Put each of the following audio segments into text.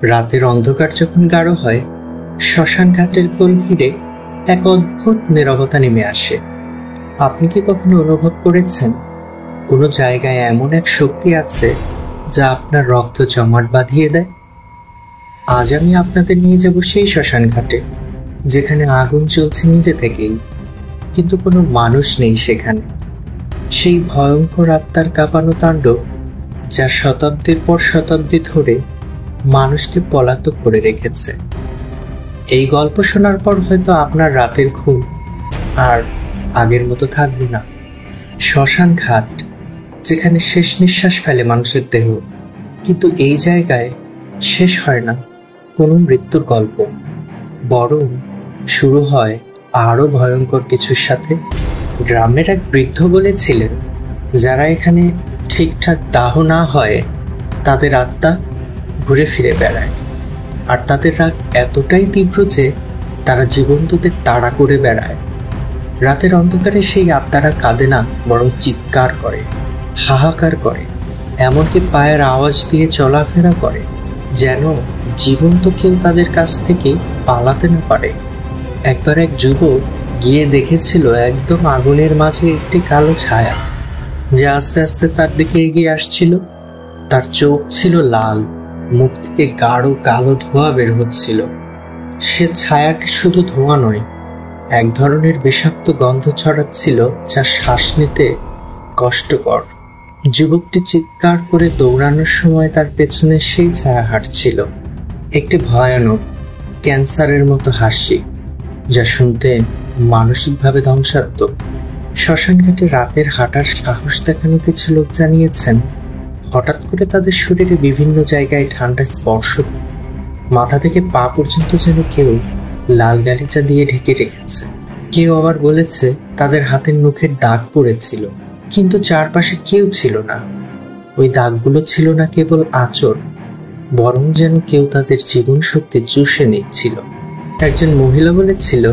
রাতের অন্ধকার যখন গাঢ় হয়, শ্মশান ঘাটের কোল ঘিরে এক অদ্ভুত নীরবতা নেমে আসে। আপনি কি কখনো অনুভব করেছেন কোনো জায়গায় এমন এক শক্তি আছে যা আপনার রক্ত জমাট বাঁধিয়ে দেয়? আজ আমি আপনাদের নিয়ে যাব সেই শ্মশান ঘাটে, যেখানে আগুন জ্বলছে নিজে থেকেই, কিন্তু কোনো মানুষ নেই সেখানে। সেই ভয়ঙ্কর আত্মার কাঁপানো তাণ্ডব, যা শতাব্দীর পর শতাব্দী ধরে মানুষকে পলাতক করে রেখেছে। এই গল্প শোনার পর হয়তো আপনার রাতের ঘুম আর আগের মতো থাকবে না। শ্মশান ঘাট, যেখানে শেষ নিঃশ্বাস ফেলে মানুষের দেহ, কিন্তু এই জায়গায় শেষ হয় না কোনো মৃত্যুর গল্প, বরং শুরু হয় আরও ভয়ঙ্কর কিছুর সাথে। গ্রামের এক বৃদ্ধ বলেছিলেন, যারা এখানে ঠিকঠাক দাহ না হয় তাদের আত্মা ঘুরে ফিরে বেড়ায়, আর তাদের রাগ এতটাই তীব্র যে তারা জীবন্তদের তাড়া করে বেড়ায়। রাতের অন্ধকারে সেই আত্মারা কাঁদে না, বরং চিৎকার করে, হাহাকার করে, এমনকি পায়ের আওয়াজ দিয়ে চলাফেরা করে, যেন জীবন্ত কেউ তাদের কাছ থেকে পালাতে না পারে। একবার এক যুবক গিয়ে দেখেছিল একদম আগুনের মাঝে একটি কালো ছায়া, যে আস্তে আস্তে তার দিকে এগিয়ে আসছিল। তার চোখ ছিল লাল, মুখ থেকে গাঢ় কালো ধোঁয়া বের হচ্ছিল। সে ছায়াটি শুধু ধোঁয়া নয়, এক ধরনের বিষাক্ত গন্ধ ছড়াচ্ছিল, যা শ্বাস নিতে কষ্টকর। যুবকটি চিৎকার করে দৌড়ানোর সময় তার পেছনে সেই ছায়া হাঁটছিল, একটি ভয়ানক ক্যান্সারের মতো হাসি, যা শুনতে মানসিকভাবে ধ্বংসাত্মক। শ্মশানঘাটে রাতের হাঁটার সাহস দেখানো কিছু লোক জানিয়েছেন, হঠাৎ করে তাদের শরীরে বিভিন্ন জায়গায় ঠান্ডা স্পর্শ, মাথা থেকে পা পর্যন্ত যেন কেউ লাল গালিচা দিয়ে ঢেকে রেখেছে। কেউ আবার বলেছে তাদের হাতের নখের দাগ পড়েছিল, কিন্তু চারপাশে কেউ ছিল না। ওই দাগগুলো ছিল না কেবল আঁচড়, বরং যেন কেউ তাদের জীবন শক্তি চুষে নিচ্ছিল। একজন মহিলা বলেছিল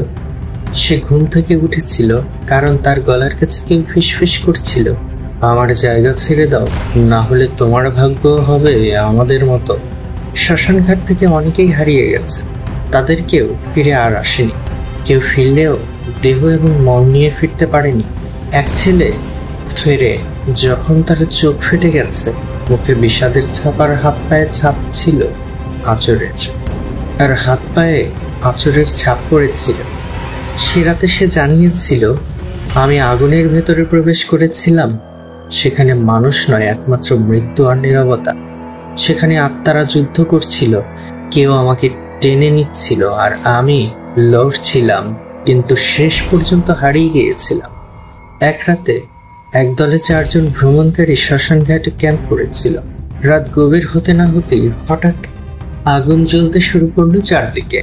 সে ঘুম থেকে উঠেছিল কারণ তার গলার কাছে কেউ ফিসফিস করছিল, আমার জায়গা ছেড়ে দাও, না হলে তোমার ভাগ্য হবে আমাদের মতো। শ্মশানঘাট থেকে অনেকেই হারিয়ে গেছে, তাদের কেউ ফিরে আর আসেনি। কেউ ফিরলেও দেহ এবং মন নিয়ে ফিরতে পারেনি। এক ছেলে ফেরে যখন তার চোখ ফেটে গেছে, মুখে বিষাদের ছাপ আর হাত পায়ে ছাপ ছিল আঁচড়ের, আর হাত পায়ে আঁচড়ের ছাপ পড়েছিল। সে রাতে সে জানিয়েছিল, আমি আগুনের ভেতরে প্রবেশ করেছিলাম, সেখানে মানুষ নয়, একমাত্র মৃত্যু আর নীরবতা। সেখানে আত্মারা যুদ্ধ করছিল, কেউ আমাকে টেনে নিচ্ছিল, আর আমি লড়ছিলাম, কিন্তু শেষ পর্যন্ত হারিয়ে গিয়েছিলাম। এক রাতে একদলে 4 জন ভ্রমণকারী শ্মশানঘাটে ক্যাম্প করেছিল। রাত গভীর হতে না হতেই হঠাৎ আগুন জ্বলতে শুরু করলো চারদিকে।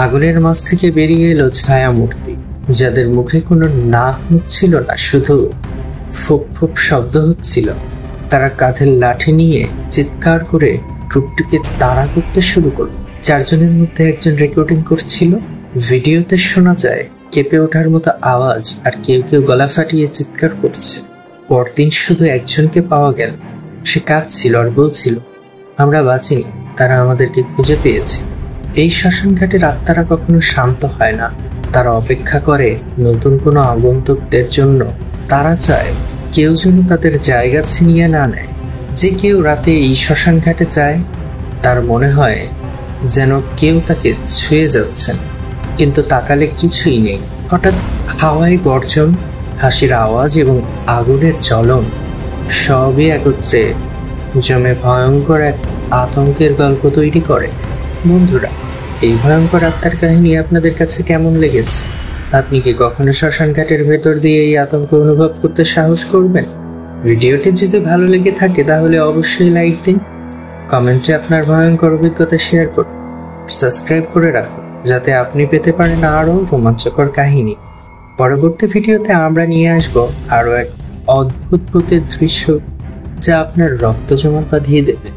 আগুনের মাঝ থেকে বেরিয়ে এলো ছায়া মূর্তি, যাদের মুখে কোনো নাক মুখ ছিল না, শুধু ফোক ফোক শব্দ হচ্ছিল। তারা কাঁধের লাঠি নিয়ে চিৎকার করে গ্রুপটিকে তাড়া করতে শুরু করলো। 4 জনের মধ্যে একজন রেকর্ডিং করছিল। ভিডিওতে শোনা যায় কেঁপে ওঠার মতো আওয়াজ, আর কেউ কেউ গলা ফাটিয়ে চিৎকার করছে। পরদিন শুধু একজনকে পাওয়া গেল। সে কাঁদছিল আর বলছিল, আমরা বাঁচিনি, তারা আমাদেরকে খুঁজে পেয়েছে। এই শ্মশানঘাটের আত্মারা কখনো শান্ত হয় না, তারা অপেক্ষা করে নতুন কোনো আগন্তুকদের জন্য। তারা চায় কেউ যেন তাদের জায়গা ছিনিয়ে না নেয়। যে কেউ রাতে এই শ্মশানঘাটে যায়, তার মনে হয় যেন কেউ তাকে ছুঁয়ে যাচ্ছেন, কিন্তু তাকালে কিছুই নেই। হঠাৎ হাওয়ায় গর্জন, হাসির আওয়াজ এবং আগুনের জ্বলন সবই একত্রে জমে ভয়ঙ্কর এক আতঙ্কের গল্প তৈরি করে। বন্ধুরা, এই ভয়ঙ্কর আত্মার কাহিনী আপনাদের কাছে কেমন লেগেছে? আপনি কি কখনো শ্মশানঘাটের ভেতর দিয়ে এই আতঙ্ক অনুভব করতে সাহস করবেন? ভিডিওটি যদি ভালো লেগে থাকে তাহলে অবশ্যই লাইক দিন, কমেন্টে আপনার ভয়ঙ্কর অভিজ্ঞতা শেয়ার করুন, সাবস্ক্রাইব করে রাখুন যাতে আপনি পেতে পারেন আরও রোমাঞ্চকর কাহিনী। পরবর্তী ভিডিওতে আমরা নিয়ে আসব আরও এক অদ্ভুত ভূতের দৃশ্য, যা আপনার রক্ত জমাট বাঁধিয়ে দেবে।